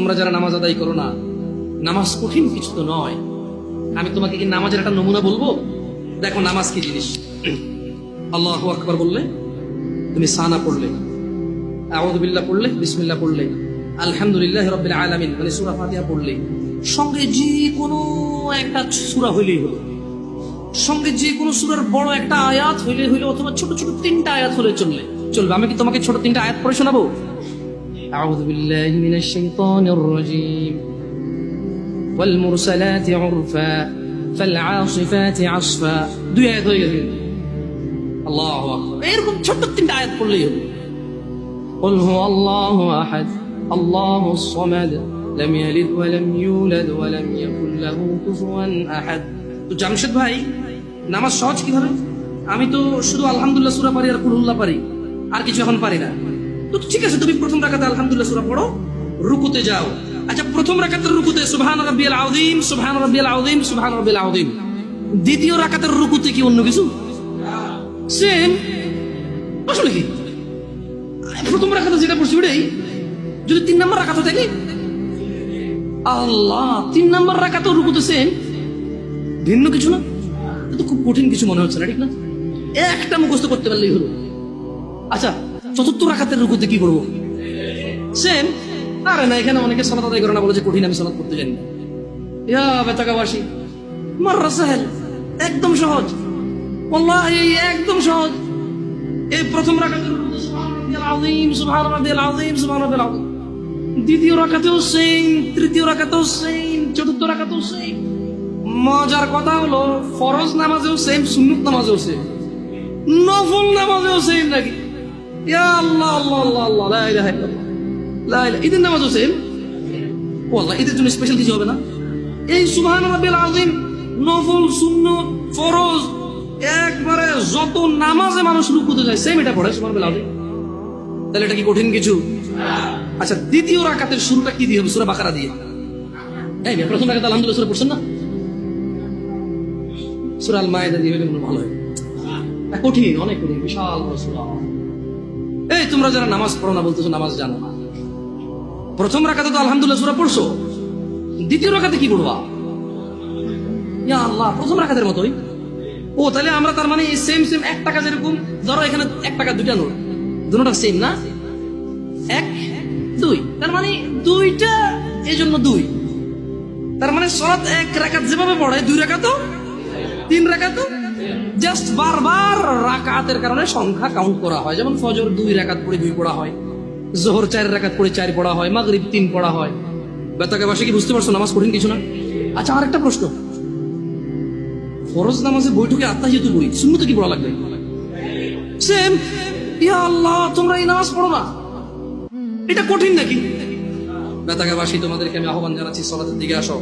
তোমরা যারা নামাজ আদায় করো না, নামাজ কঠিন কিছু তো নয়। আমি তোমাকে কি নামাজের একটা নমুনা বলবো? দেখো নামাজ কি জিনিস। আল্লাহু আকবার বললে, তুমি সানা পড়লে, আউযু বিল্লাহ পড়লে, বিসমিল্লাহ পড়লে, আলহামদুলিল্লাহি রাব্বিল আলামিন মানে সূরা ফাতিহা পড়লে, সঙ্গে যে কোনো একটা সূরা হইলেই হলো, সঙ্গে যে কোনো সূরার বড় একটা আয়াত হইলে হইলো, অথবা ছোট ছোট 3টা আয়াত হলে চলবে। আমি কি তোমাকে ছোট 3টা আয়াত পড়ে শোনাবো? আউযু বিল্লাহি মিনাশ শাইতানির রাজীম, ওয়াল মুরসালাতি উরফা ফাল আসিফাতি আসফা। 2 আয়াত হয়ে গেছে। আল্লাহু আকবার। এরকম ছোট 3টা আয়াত পড়লেই হলো। কুল হুয়াল্লাহু আহাদ আল্লাহুস সামাদ লাম ইয়ালিদ ওয়া লাম ইউলাদ ওয়া লাম ইয়াকুল লাহু কুফুয়ান আহাদ। তো জামশেদ ভাই, নামাজ সহজ কিভাবে? আমি তো শুধু আলহামদুলিল্লাহ সূরা পারি আর কুলহুল্লাহ পারি, আর কিছু এখন পারি না। তো ঠিক আছে, তুমি প্রথম রাকাতে আলহামদুলিল্লাহ সূরা পড়ো, রুকুতে যাও। আচ্ছা, প্রথম রাকাতের রুকুতে সুবহান রাব্বিয়াল আযীম, সুবহান রাব্বিয়াল আযীম, সুবহান রাব্বিয়াল আযীম। দ্বিতীয় রাকাতের রুকুতে কি অন্য কিছু? সেম। আসলে কি প্রথম রাকাতে যেটা পড়ছি ওটাই, যদি 3 নম্বর রাকাত থাকে, আল্লাহ 3 নম্বর রাকাতেও রুকুতে সেম, ভিন্ন কিছু না। তো খুব কঠিন কিছু মনে হচ্ছে না, ঠিক না? একটা মুখস্থ করতে পারলেই হলো। আচ্ছা, চতুর্থ রাকাতের রুকুতে কি করবো? সেম। আরে না, এখানে অনেকে সালাত আদায় করে না, বলে যে কঠিন, আমি সালাত করতে জানি না। ইয়া বেতাকাবাসী, মাররা সাহেল, একদম সহজ, ওয়াল্লাহি একদম সহজ। এই প্রথম রাকাতের রুকুতে সুবহান রাব্বিয়াল আযীম, সুবহান রাব্বিয়াল আযীম, সুবহান রাব্বিয়াল আযীম। দ্বিতীয় রাকাতেও সেম, তৃতীয় রাকাতেও সেম, চতুর্থ রাকাতেও সেম। মজার কথা হলো, ফরজ নামাজেও সেম, সুন্নত নামাজেও সেম, নফল নামাজেও সেম নাকি? ইয়া আল্লাহ আল্লাহ আল্লাহ আল্লাহ, লা ইলাহা ইল্লাল্লাহ, লা ইলাহা। ঈদের নামাজও সেম। ওয়াল্লাহ, ঈদের জন্য স্পেশাল কিছু হবে না? এই সুবহান রাব্বিয়াল আযীম, নফল, সুন্নত, ফরজ, একবারে যত নামাজে মানুষ রুকুতে যায় সেম এটা পড়ে সুবহান রাব্বিয়াল আযীম। তাহলে এটা কি কঠিন কিছু? আচ্ছা, দ্বিতীয় রাকাতের শুরুটা কি দিয়ে হবে? সূরা বাকারা দিয়ে। এই প্রথম রাকাতে আলহামদুলিল্লাহ সূরা পড়ছেন না? সূরা আল মায়েদা দিয়ে হলে ভালো হয়। কঠিন, অনেক কঠিন, বিশাল সূরা। এই তোমরা যারা নামাজ পড়ো না বলতেছো নামাজ জানো না। প্রথম রাকাতে তো আলহামদুলিল্লাহ সূরা পড়ছো, দ্বিতীয় রাকাতে কি পড়বা? ইয়া আল্লাহ, প্রথম রাকাতের মতোই। ও তাহলে আমরা তার মানে সেম সেম 1 টাকা, যেরকম ধরো এখানে 1 টাকা 2টা নোট, দুটোটা সেম না? 1 2, তার মানে 2টা, এই জন্য 2। তার মানে সালাত 1 রাকাত যেভাবে পড়ে, 2 রাকাতও 3 রাকাতও, জাস্ট বারবার রাকাতের কারণে সংখ্যা কাউন্ট করা হয়। যেমন ফজর 2 রাকাত পড়ে 2 পড়া হয়, যোহর 4 রাকাত পড়ে 4 পড়া হয়, মাগরিব 3 পড়া হয়। বেতাকাবাসী কি বুঝতে পারছো নামাজ কঠিন কিছু না? আচ্ছা, আরেকটা প্রশ্ন, ফরজ নামাজে বৈঠকে আত্তাহিয়াতু পড়ি, সুন্নতে কি পড়া লাগবে? সেম। ইয়া আল্লাহ, তোমরা এই নামাজ পড়ো না, এটা কঠিন নাকি? বেতাকাবাসী, তোমাদেরকে আমি আহ্বান জানাচ্ছি, সালাতের দিকে আসো।